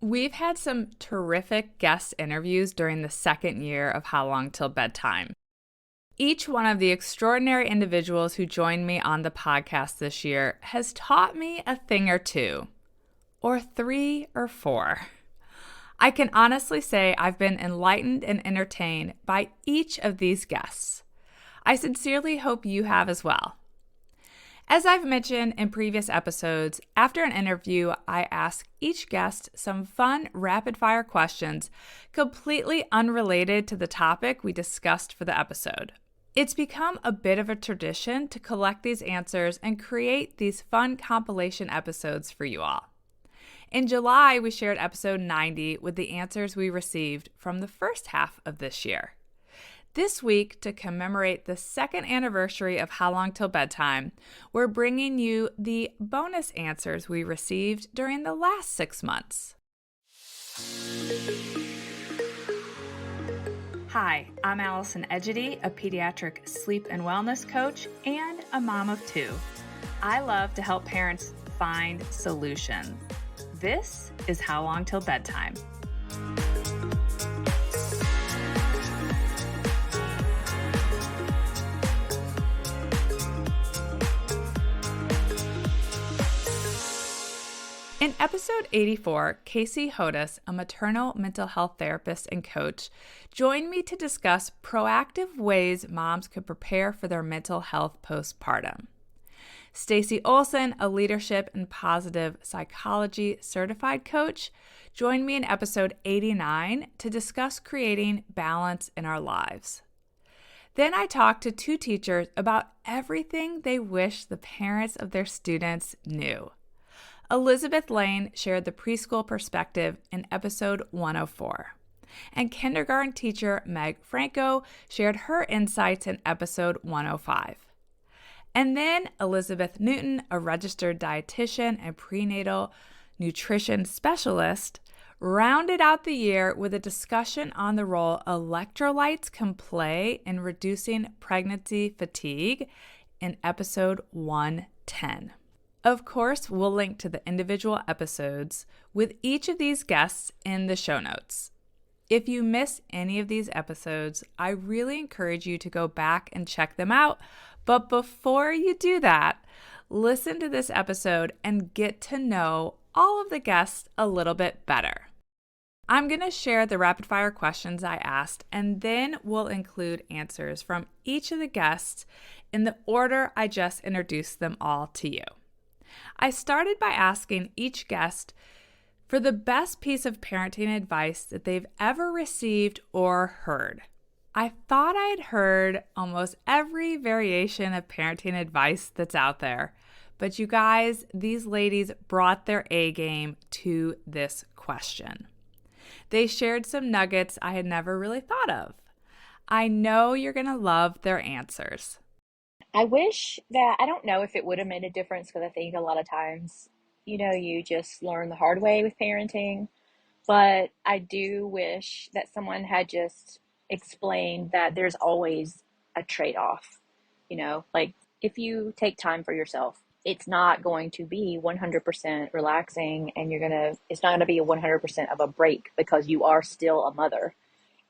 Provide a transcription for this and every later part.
We've had some terrific guest interviews during the second year of How Long Till Bedtime. Each one of the extraordinary individuals who joined me on the podcast this year has taught me a thing or two, or three or four. I can honestly say I've been enlightened and entertained by each of these guests. I sincerely hope you have as well. As I've mentioned in previous episodes, after an interview, I ask each guest some fun, rapid-fire questions completely unrelated to the topic we discussed for the episode. It's become a bit of a tradition to collect these answers and create these fun compilation episodes for you all. In July, we shared episode 90 with the answers we received from the first half of this year. This week, to commemorate the second anniversary of How Long Till Bedtime, we're bringing you the bonus answers we received during the last 6 months. Hi, I'm Allison Egidi, a pediatric sleep and wellness coach and a mom of two. I love to help parents find solutions. This is How Long Till Bedtime. In episode 84, Casey Hodas, a maternal mental health therapist and coach, joined me to discuss proactive ways moms could prepare for their mental health postpartum. Stacy Olson, a leadership and positive psychology certified coach, joined me in episode 89 to discuss creating balance in our lives. Then I talked to two teachers about everything they wish the parents of their students knew. Elizabeth Lane shared the preschool perspective in episode 104, and kindergarten teacher Meg Franco shared her insights in episode 105. And then Elizabeth Newton, a registered dietitian and prenatal nutrition specialist, rounded out the year with a discussion on the role electrolytes can play in reducing pregnancy fatigue in episode 110. Of course, we'll link to the individual episodes with each of these guests in the show notes. If you miss any of these episodes, I really encourage you to go back and check them out. But before you do that, listen to this episode and get to know all of the guests a little bit better. I'm going to share the rapid fire questions I asked, and then we'll include answers from each of the guests in the order I just introduced them all to you. I started by asking each guest for the best piece of parenting advice that they've ever received or heard. I thought I had heard almost every variation of parenting advice that's out there, but you guys, these ladies brought their A game to this question. They shared some nuggets I had never really thought of. I know you're going to love their answers. I wish that I don't know if it would have made a difference because I think a lot of times, you just learn the hard way with parenting. But I do wish that someone had just explained that there's always a trade-off. Like if you take time for yourself, it's not going to be 100% relaxing and it's not going to be a 100% of a break because you are still a mother.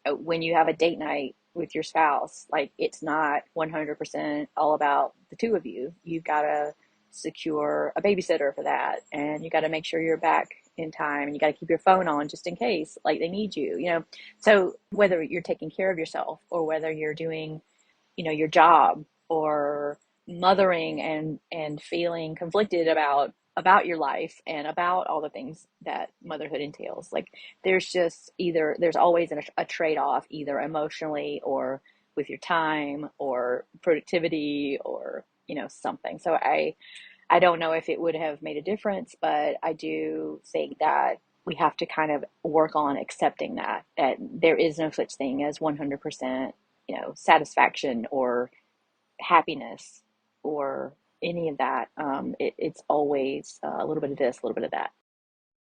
When you have a date night with your spouse, like it's not 100% all about the two of you. You've got to secure a babysitter for that, and you got to make sure you're back in time, and you got to keep your phone on just in case like they need you. So whether you're taking care of yourself or whether you're doing your job or mothering and feeling conflicted about your life and about all the things that motherhood entails. Like there's always a trade-off, either emotionally or with your time or productivity or, something. So I don't know if it would have made a difference, but I do think that we have to kind of work on accepting that there is no such thing as 100%, satisfaction or happiness or any of that. It's always a little bit of this, a little bit of that.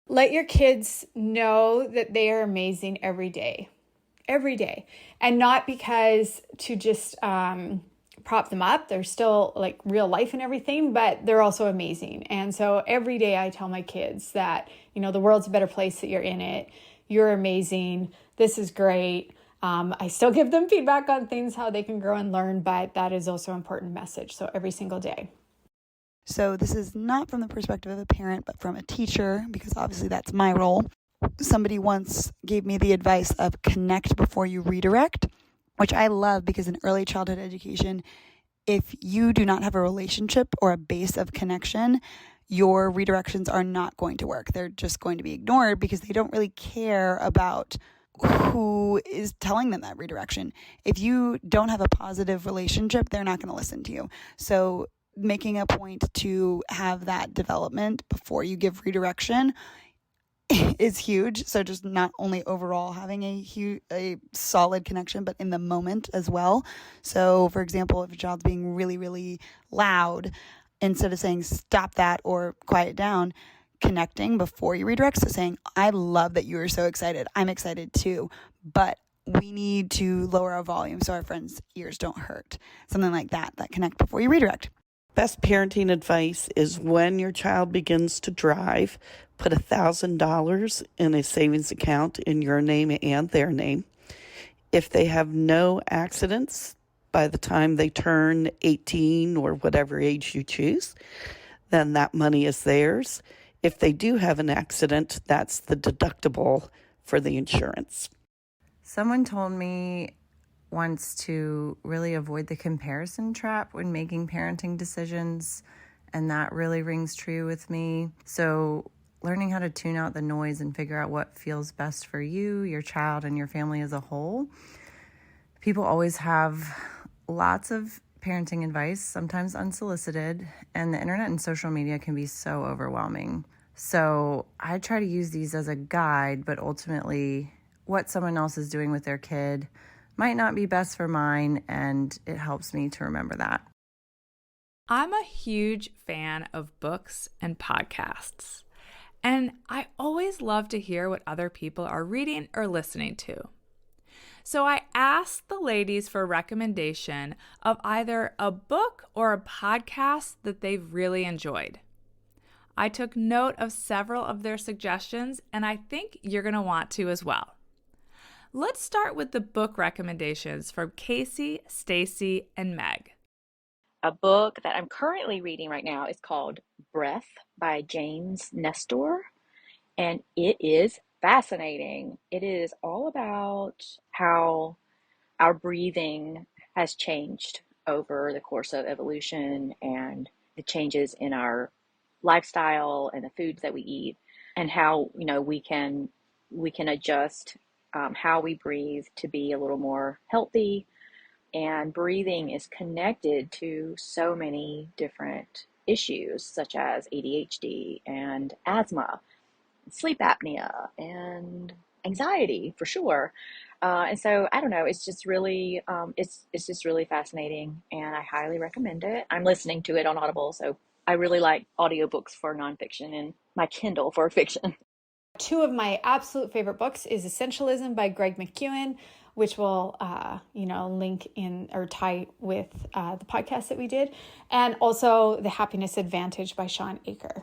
Let your kids know that they are amazing every day, and not because to just prop them up. They're still like real life and everything, but they're also amazing. And so every day I tell my kids that, the world's a better place that you're in it. You're amazing. This is great. I still give them feedback on things, how they can grow and learn, but that is also an important message. So every single day. So this is not from the perspective of a parent, but from a teacher, because obviously that's my role. Somebody once gave me the advice of connect before you redirect, which I love because in early childhood education, if you do not have a relationship or a base of connection, your redirections are not going to work. They're just going to be ignored because they don't really care about who is telling them that redirection. If you don't have a positive relationship, they're not going to listen to you. So making a point to have that development before you give redirection is huge. So just not only overall having a solid connection, but in the moment as well. So for example, if a child's being really, really loud, instead of saying stop that or quiet down, connecting before you redirect. So saying, I love that you are so excited. I'm excited too, but we need to lower our volume so our friends' ears don't hurt. Something like that connect before you redirect. Best parenting advice is when your child begins to drive, put $1,000 in a savings account in your name and their name. If they have no accidents by the time they turn 18 or whatever age you choose, then that money is theirs. If they do have an accident, that's the deductible for the insurance. Someone told me once to really avoid the comparison trap when making parenting decisions, and that really rings true with me. So learning how to tune out the noise and figure out what feels best for you, your child, and your family as a whole. People always have lots of parenting advice, sometimes unsolicited, and the internet and social media can be so overwhelming. So I try to use these as a guide, but ultimately what someone else is doing with their kid might not be best for mine, and it helps me to remember that. I'm a huge fan of books and podcasts, and I always love to hear what other people are reading or listening to. So I asked the ladies for a recommendation of either a book or a podcast that they've really enjoyed. I took note of several of their suggestions, and I think you're going to want to as well. Let's start with the book recommendations from Casey, Stacy, and Meg. A book that I'm currently reading right now is called Breath by James Nestor, and it is fascinating. It is all about how our breathing has changed over the course of evolution and the changes in our lifestyle and the foods that we eat, and how we can adjust how we breathe to be a little more healthy. And breathing is connected to so many different issues such as ADHD and asthma, sleep apnea, and anxiety for sure. And so I don't know, it's just really it's just really fascinating, and I highly recommend it. I'm listening to it on Audible, so I really like audiobooks for nonfiction and my Kindle for fiction. Two of my absolute favorite books is Essentialism by Greg McKeown, which will, link in or tie with the podcast that we did, and also The Happiness Advantage by Sean Aker.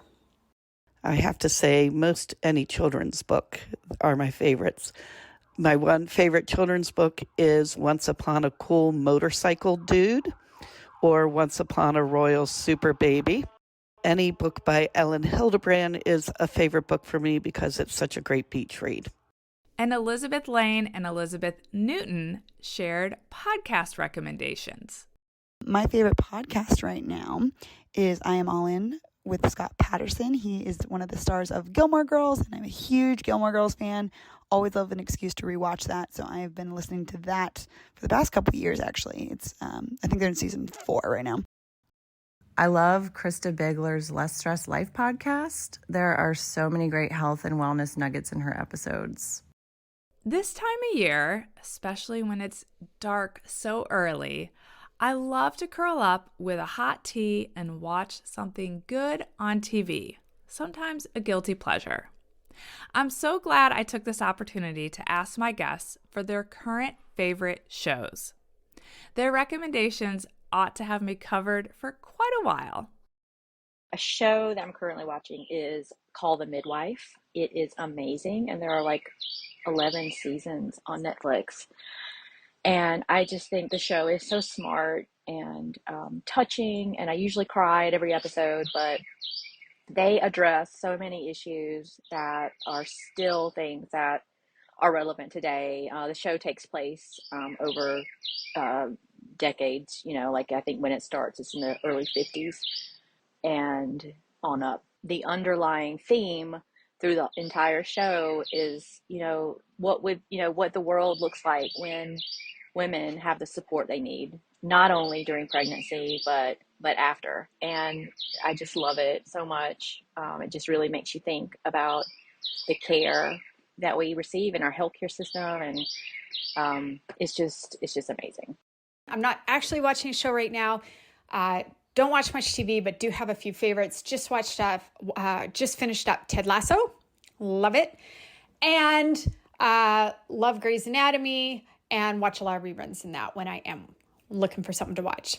I have to say, most any children's book are my favorites. My one favorite children's book is Once Upon a Cool Motorcycle Dude or Once Upon a Royal Super Baby. Any book by Ellen Hildebrand is a favorite book for me because it's such a great beach read. And Elizabeth Lane and Elizabeth Newton shared podcast recommendations. My favorite podcast right now is I Am All In with Scott Patterson. He is one of the stars of Gilmore Girls, and I'm a huge Gilmore Girls fan. Always love an excuse to rewatch that, so I have been listening to that for the past couple of years, actually. It's I think they're in season 4 right now. I love Krista Bigler's Less Stress Life podcast. There are so many great health and wellness nuggets in her episodes. This time of year, especially when it's dark so early, I love to curl up with a hot tea and watch something good on TV, sometimes a guilty pleasure. I'm so glad I took this opportunity to ask my guests for their current favorite shows. Their recommendations ought to have me covered for quite a while. A show that I'm currently watching is called The Midwife. It is amazing, and there are like 11 seasons on Netflix. And I just think the show is so smart and touching, and I usually cry at every episode, but they address so many issues that are still things that are relevant today. The show takes place over uh, decades, like I think when it starts, it's in the early 50s and on up. The underlying theme through the entire show is, what the world looks like when women have the support they need, not only during pregnancy, but after. And I just love it so much. It just really makes you think about the care that we receive in our healthcare system, and it's just amazing. I'm not actually watching a show right now. Don't watch much TV, but do have a few favorites. Just finished up Ted Lasso. Love it. And love Grey's Anatomy and watch a lot of reruns in that when I am looking for something to watch.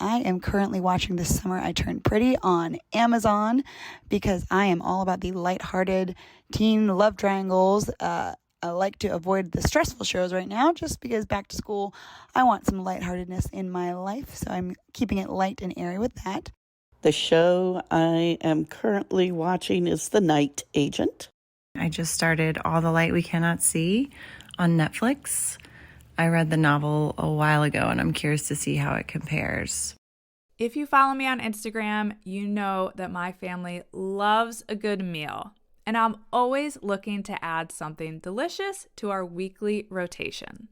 I am currently watching This Summer I Turned Pretty on Amazon because I am all about the lighthearted teen love triangles. I like to avoid the stressful shows right now just because back to school, I want some lightheartedness in my life. So I'm keeping it light and airy with that. The show I am currently watching is The Night Agent. I just started All the Light We Cannot See on Netflix. I read the novel a while ago, and I'm curious to see how it compares. If you follow me on Instagram, you know that my family loves a good meal, and I'm always looking to add something delicious to our weekly rotation.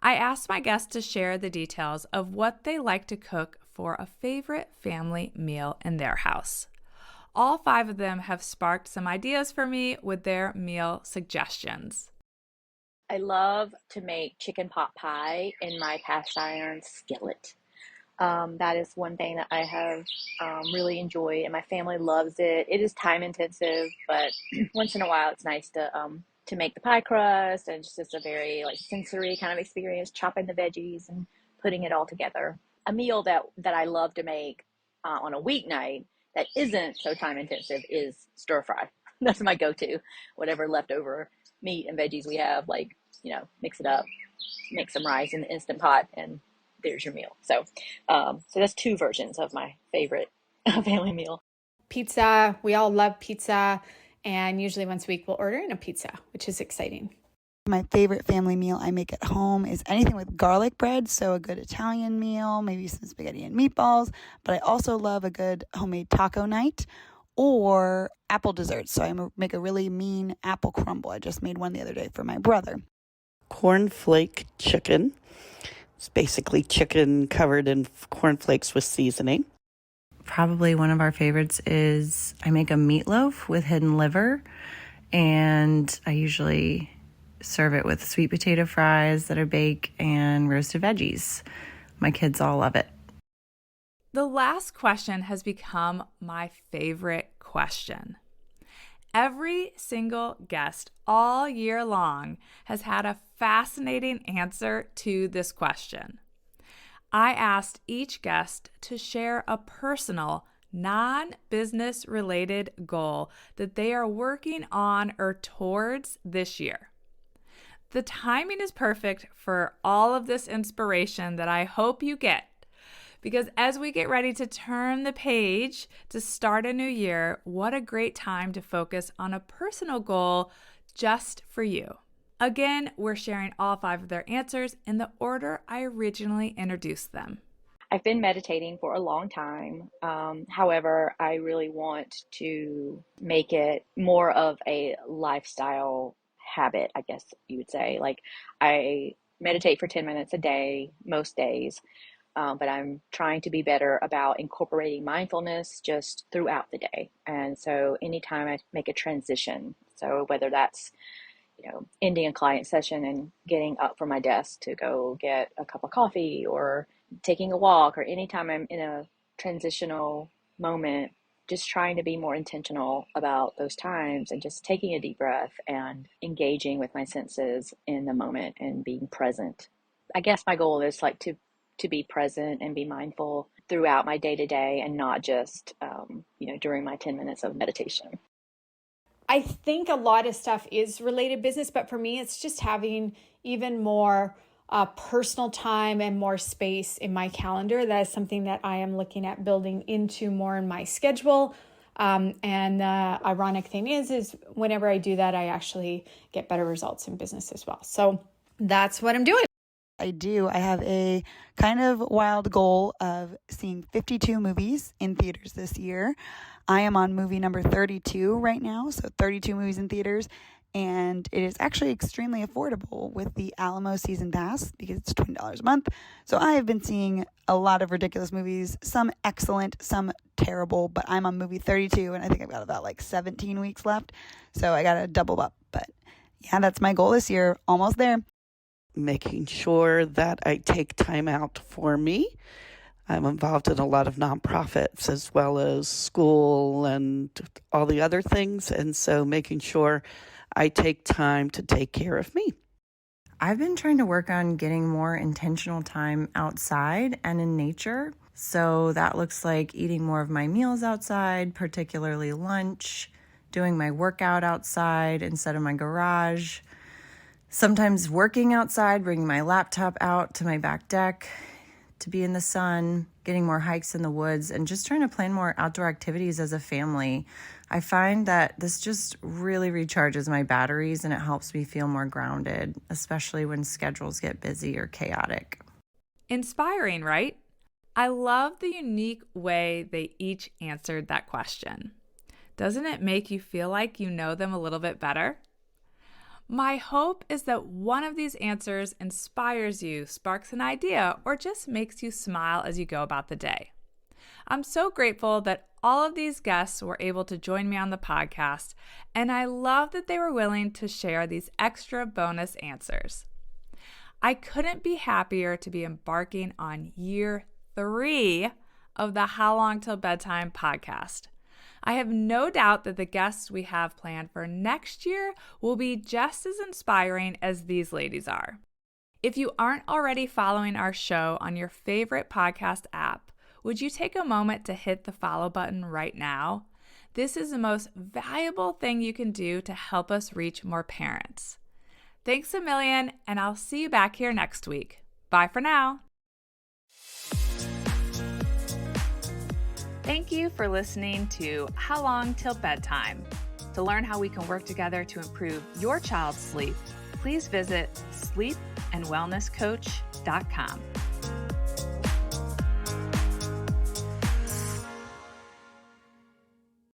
I asked my guests to share the details of what they like to cook for a favorite family meal in their house. All 5 of them have sparked some ideas for me with their meal suggestions. I love to make chicken pot pie in my cast iron skillet. That is one thing that I have really enjoyed, and my family loves it. It is time intensive, but once in a while, it's nice to make the pie crust, and it's just a very like sensory kind of experience, chopping the veggies and putting it all together. A meal that I love to make on a weeknight that isn't so time intensive is stir fry. That's my go-to. Whatever leftover meat and veggies we have, like, mix it up, make some rice in the Instant Pot, and there's your meal. So that's 2 versions of my favorite family meal. Pizza. We all love pizza. And usually once a week we'll order in a pizza, which is exciting. My favorite family meal I make at home is anything with garlic bread, so a good Italian meal, maybe some spaghetti and meatballs, but I also love a good homemade taco night or apple desserts. So I make a really mean apple crumble. I just made one the other day for my brother. Cornflake chicken. It's basically chicken covered in cornflakes with seasoning. Probably one of our favorites is I make a meatloaf with hidden liver, and I usually serve it with sweet potato fries that are baked and roasted veggies. My kids all love it. The last question has become my favorite question. Every single guest all year long has had a fascinating answer to this question. I asked each guest to share a personal, non-business related goal that they are working on or towards this year. The timing is perfect for all of this inspiration that I hope you get, because as we get ready to turn the page to start a new year, what a great time to focus on a personal goal just for you. Again, we're sharing all 5 of their answers in the order I originally introduced them. I've been meditating for a long time. However, I really want to make it more of a lifestyle habit, I guess you would say. Like, I meditate for 10 minutes a day, most days, but I'm trying to be better about incorporating mindfulness just throughout the day. And so anytime I make a transition, so whether that's ending a client session and getting up from my desk to go get a cup of coffee or taking a walk, or anytime I'm in a transitional moment, just trying to be more intentional about those times and just taking a deep breath and engaging with my senses in the moment and being present. I guess my goal is like to to be present and be mindful throughout my day to day and not just, during my 10 minutes of meditation. I think a lot of stuff is related business, but for me, it's just having even more personal time and more space in my calendar. That is something that I am looking at building into more in my schedule. And the ironic thing is whenever I do that, I actually get better results in business as well. So that's what I'm doing. I do. I have a kind of wild goal of seeing 52 movies in theaters this year. I am on movie number 32 right now, so 32 movies in theaters, and it is actually extremely affordable with the Alamo season pass because it's $20 a month. So I have been seeing a lot of ridiculous movies, some excellent, some terrible, but I'm on movie 32 and I think I've got about 17 weeks left. So I got to double up, but yeah, that's my goal this year. Almost there. Making sure that I take time out for me. I'm involved in a lot of nonprofits as well as school and all the other things. And so making sure I take time to take care of me. I've been trying to work on getting more intentional time outside and in nature. So that looks like eating more of my meals outside, particularly lunch, doing my workout outside instead of my garage. Sometimes working outside, bringing my laptop out to my back deck to be in the sun, getting more hikes in the woods, and just trying to plan more outdoor activities as a family. I find that this just really recharges my batteries and it helps me feel more grounded, especially when schedules get busy or chaotic. Inspiring, right? I love the unique way they each answered that question. Doesn't it make you feel like you know them a little bit better? My hope is that one of these answers inspires you, sparks an idea, or just makes you smile as you go about the day. I'm so grateful that all of these guests were able to join me on the podcast, and I love that they were willing to share these extra bonus answers. I couldn't be happier to be embarking on year 3 of the How Long Till Bedtime podcast. I have no doubt that the guests we have planned for next year will be just as inspiring as these ladies are. If you aren't already following our show on your favorite podcast app, would you take a moment to hit the follow button right now? This is the most valuable thing you can do to help us reach more parents. Thanks a million, and I'll see you back here next week. Bye for now. Thank you for listening to How Long Till Bedtime. To learn how we can work together to improve your child's sleep, please visit sleepandwellnesscoach.com.